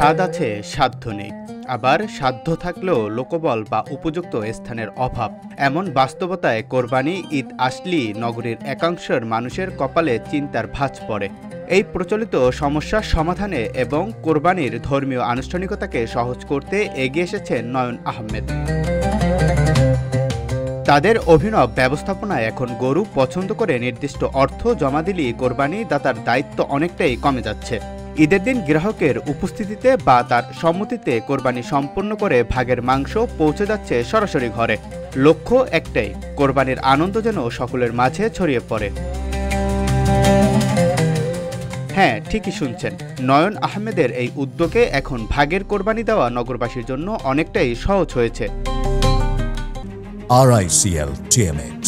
স্বাদ আছে, সাধ্য নেই। আবার সাধ্য থাকলেও লোকবল বা উপযুক্ত স্থানের অভাব। এমন বাস্তবতায় কোরবানি ঈদ আসলেই নগরীর একাংশের মানুষের কপালে চিন্তার ভাঁজ পড়ে। এই প্রচলিত সমস্যার সমাধানে এবং কোরবানির ধর্মীয় আনুষ্ঠানিকতাকে সহজ করতে এগিয়ে এসেছেন নয়ন আহমেদ। তাদের অভিনব ব্যবস্থাপনায় এখন গরু পছন্দ করে নির্দিষ্ট অর্থ জমা দিলেই কোরবানি দাতার দায়িত্ব অনেকটাই কমে যাচ্ছে। ঈদের দিন গ্রাহকের উপস্থিতিতে বা তার সম্মতিতে কোরবানি সম্পন্ন করে ভাগের মাংস পৌঁছে যাচ্ছে সরাসরি ঘরে। লক্ষ্য একটাই, কোরবানির আনন্দ যেন সকলের মাঝে ছড়িয়ে পড়ে। হ্যাঁ, ঠিকই শুনছেন, নয়ন আহমেদের এই উদ্যোগে এখন ভাগের কোরবানি দেওয়া নগরবাসীর জন্য অনেকটাই সহজ হয়েছে। RICL TMX,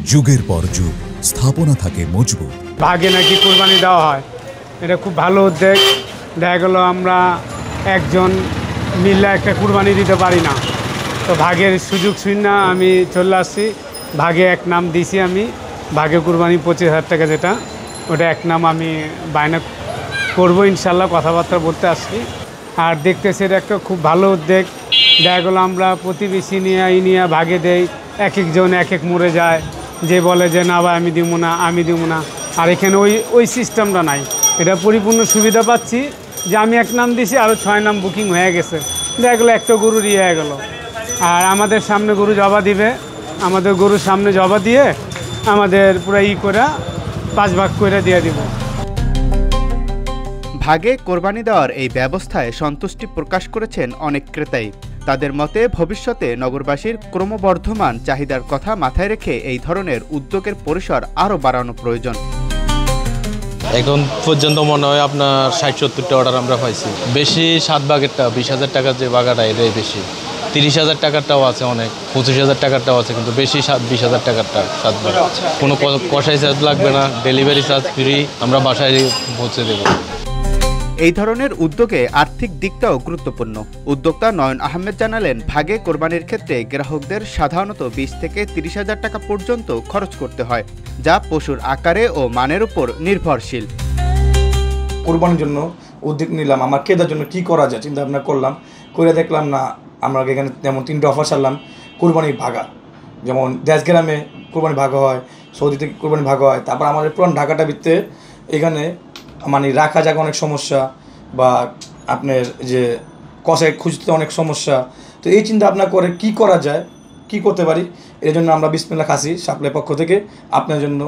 যুগের পর যুগ স্থাপনা থাকে মজবুত। ভাগে নাকি কোরবানি দেওয়া হয়, এটা খুব ভালো উদ্যোগ। দেখা গেল আমরা একজন মিলে একটা কোরবানি দিতে পারি না, তো ভাগের সুযোগ শূন্য আমি চলে আসছি। ভাগে এক নাম দিয়েছি আমি, ভাগে কোরবানি 25,000 টাকা, যেটা ওটা এক নাম আমি বায়না করবো ইনশাল্লাহ, কথাবার্তা বলতে আসছি। আর দেখতেছি এটা একটা খুব ভালো উদ্যোগ। দেখা গেলো আমরা প্রতিবেশী নিয়ে ভাগে দেই, এক একজন এক এক মরে যায়, যে বলে যে না ভাই আমি দিব না। আর এখানে ওই সিস্টেমটা নাই। এটা পরিপূর্ণ সুবিধা পাচ্ছি যে আমি এক নাম দিছি, আরও 6 নাম বুকিং হয়ে গেছে। দেখা গেলো একটা গরু ইয়ে হয়ে গেলো। আর আমাদের সামনে গরু জবা দিবে, আমাদের গরুর সামনে জবা দিয়ে আমাদের পুরো করে 5 ভাগ করে দিয়ে দিব। ভাগে কোরবানি দেওয়ার এই ব্যবস্থায় সন্তুষ্টি প্রকাশ করেছেন অনেক ক্রেতাই। তাদের মতে ভবিষ্যতে নগরবাসীর ক্রমবর্ধমান চাহিদার কথা মাথায় রেখে এই ধরনের উদ্যোগের পরিসর আরও বাড়ানো প্রয়োজন। এখন পর্যন্ত মনে হয় আপনার 60-70টা অর্ডার আমরা পাইছি। বেশি 7 ভাগেরটা 20,000 টাকার যে ভাগাটা এটাই বেশি। 30,000 টাকারটাও আছে, অনেক 25,000 টাকারটাও আছে, কিন্তু বেশি 20,000 টাকারটা 7 ভাগ। কোনো কষাই চার্জ লাগবে না, ডেলিভারি চার্জ ফ্রি, আমরা বাসায় পৌঁছে দেবো। এই ধরনের উদ্যোগে আর্থিক দিকটাও গুরুত্বপূর্ণ। উদ্যোক্তা নয়ন আহমেদ জানালেন, ভাগে কোরবানির ক্ষেত্রে গ্রাহকদের সাধারণত 20 থেকে 30,000 টাকা পর্যন্ত খরচ করতে হয়, যা পশুর আকারে ও মানের উপর নির্ভরশীল। কোরবানির জন্য উদ্যোগ নিলাম, আমার ক্রেতার জন্য কি করা যায় চিন্তা ভাবনা করলাম, করে দেখলাম না আমরা এখানে যেমন 3টে অফার ছাড়লাম। কোরবানি ভাগা, যেমন দেশগ্রামে কোরবানি ভাগা হয়, সৌদিতে কোরবানি ভাগা হয়, তারপর আমাদের পুরান ঢাকাটা ভিত্তে এখানে মানে রাখা জায়গা অনেক সমস্যা, বা আপনার যে কষায় খুঁজতে অনেক সমস্যা। তো এই চিন্তা ভাবনা করে কি করা যায়, কি করতে পারি, এর জন্য আমরা বিসমিল্লাহ খাসি সাপ্লাই পক্ষ থেকে আপনার জন্য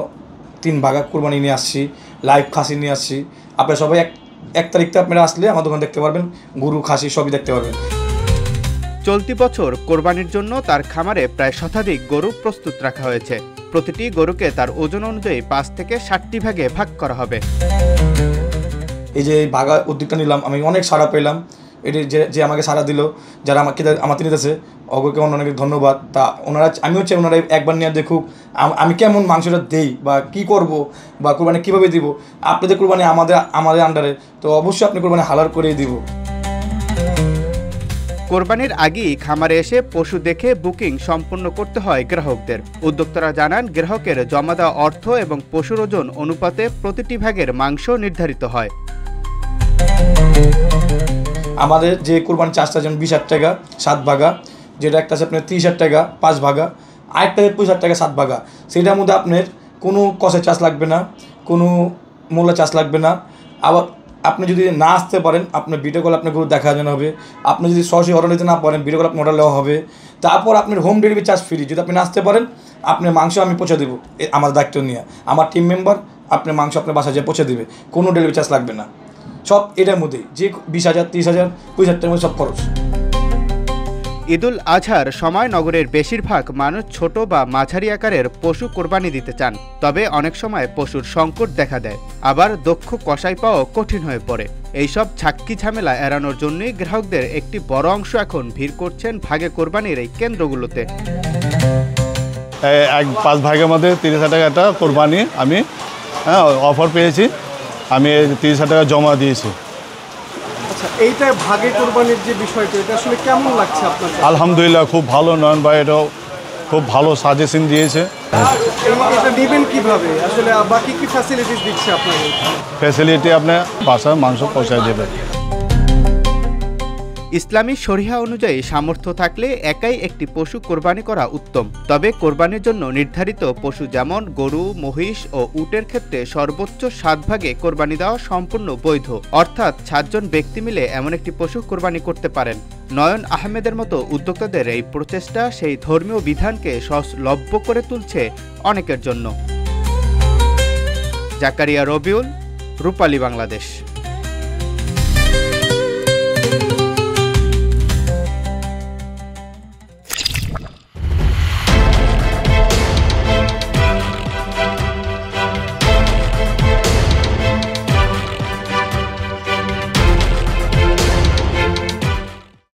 3 ভাগা কোরবানি নিয়ে আসছি, লাইভ খাসি নিয়ে আসছি। আপনারা সবাই এক তারিখতে আপনারা আসলে আমার দোকান দেখতে পারবেন, গরু খাসি সবই দেখতে পারবেন। চলতি বছর কোরবানির জন্য তার খামারে প্রায় শতাধিক গরু প্রস্তুত রাখা হয়েছে। প্রতিটি গরুকে তার ওজন অনুযায়ী 5 থেকে 7টি ভাগে ভাগ করা হবে। এই যে ভাগা উদ্যোগটা নিলাম, আমি অনেক সাড়া পেলাম। এটি যে আমাকে সাড়া দিল, যারা আমাকে আমাকে নিতেছে, অগকে অনেক ধন্যবাদ। তা ওনারা, আমি হচ্ছে ওনারা একবার নিয়ে দেখুক আমি কেমন মাংসটা দেই বা কি করব বা কোরবানি কীভাবে দিব। আপনাদের কোরবানি আমাদের আন্ডারে, তো অবশ্যই আপনি কোরবানি হালাল করেই দিব। কোরবানির আগেই খামারে এসে পশু দেখে বুকিং সম্পন্ন করতে হয় গ্রাহকদের। উদ্যোক্তারা জানান, গ্রাহকের জমা দেওয়া অর্থ এবং পশুর ওজন অনুপাতে প্রতিটি ভাগের মাংস নির্ধারিত হয়। আমাদের যে কোরবানি চার্জটা যেমন 20,000 টাকা 7 ভাগা, যেটা একটা আছে আপনার 30,000 টাকা 5 ভাগা, আরেকটা 25,000 টাকা 7 ভাগা। সেটার মধ্যে আপনার কোনো কষাই চার্জ লাগবে না, কোনো মূল্য চার্জ লাগবে না। আবার আপনি যদি না আসতে পারেন, আপনার ভিডিও কল আপনার গরু দেখা জানা হবে। আপনি যদি সরাসরি অর্ডার নিতে না পারেন, ভিডিও কল আপনার অর্ডার নেওয়া হবে। তারপর আপনার হোম ডেলিভারি চার্জ ফ্রি। যদি আপনি না আসতে পারেন, আপনার মাংস আমি পৌঁছে দেবো, আমার দায়িত্ব নিয়ে আমার টিম মেম্বার আপনার মাংস আপনার বাসায় যেয়ে পৌঁছে দেবে, কোনো ডেলিভারি চার্জ লাগবে না। সব এটার মধ্যেই, যে 20,000 30,000 25,000 টাকার মধ্যে সব খরচ। ঈদুল আজহার সময় নগরের বেশিরভাগ মানুষ ছোট বা মাঝারি আকারের পশু কোরবানি দিতে চান, তবে অনেক সময় পশুর সংকট দেখা দেয়, আবার দক্ষ কসাই পাওয়া কঠিন হয়ে পড়ে। এইসব ঝাক্কি ঝামেলা এড়ানোর জন্যই গ্রাহকদের একটি বড় অংশ এখন ভিড় করছেন ভাগে কোরবানির এই কেন্দ্রগুলোতে। 5 ভাগের মধ্যে 30,000 টাকা একটা কোরবানি আমি অফার পেয়েছি, আমি 30,000 টাকা জমা দিয়েছি। আচ্ছা, এইটা ভাগে কোরবানির যে বিষয়টা, এটা আসলে কেমন লাগছে আপনার? আলহামদুলিল্লাহ, খুব ভালো। নয়ন ভাই এটাও খুব ভালো সাজেশন দিয়েছে। এটা নেবেন কিভাবে আসলে, বা কি কি ফ্যাসিলিটিস দিচ্ছে আপনাদের? ফ্যাসিলিটি আপনার বাসায় মাংস পৌঁছায় দেবে। ইসলামী শরিয়া অনুযায়ী সামর্থ্য থাকলে একাই একটি পশু কোরবানি করা উত্তম। তবে কোরবানির জন্য নির্ধারিত পশু যেমন গরু, মহিষ ও উটের ক্ষেত্রে সর্বোচ্চ 7 ভাগে কোরবানি দেওয়া সম্পূর্ণ বৈধ, অর্থাৎ 7 জন ব্যক্তি মিলে এমন একটি পশু কোরবানি করতে পারেন। নয়ন আহমেদের মতো উদ্যোক্তাদের এই প্রচেষ্টা সেই ধর্মীয় বিধানকে সহজলভ্য করে তুলছে অনেকের জন্য। জাকারিয়া রবিউল, রূপালী বাংলাদেশ।